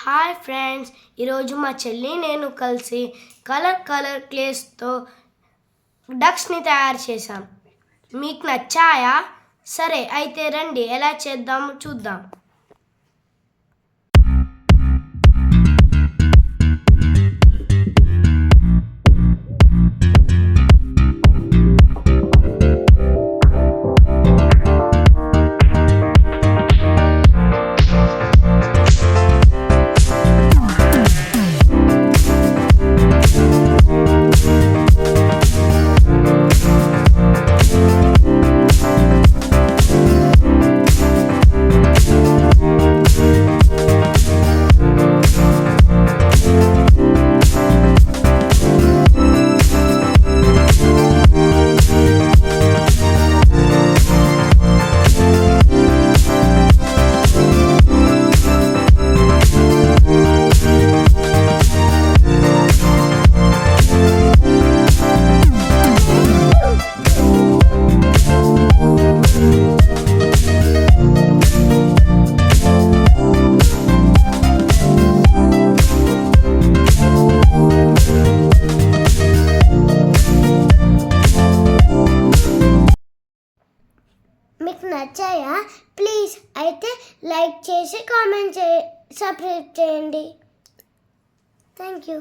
Hi friends, ఈరోజు మా చెల్లి నేను కలిసి కలర్ క్లేస్తో డక్స్ని తయారు చేశాం. మీకు నచ్చాయా? సరే అయితే రండి ఎలా చేద్దామో చూద్దాం. మీకు నచ్చాయా? ప్లీజ్ అయితే లైక్ చేసి కామెంట్ సబ్స్క్రైబ్ చేయండి. Thank you.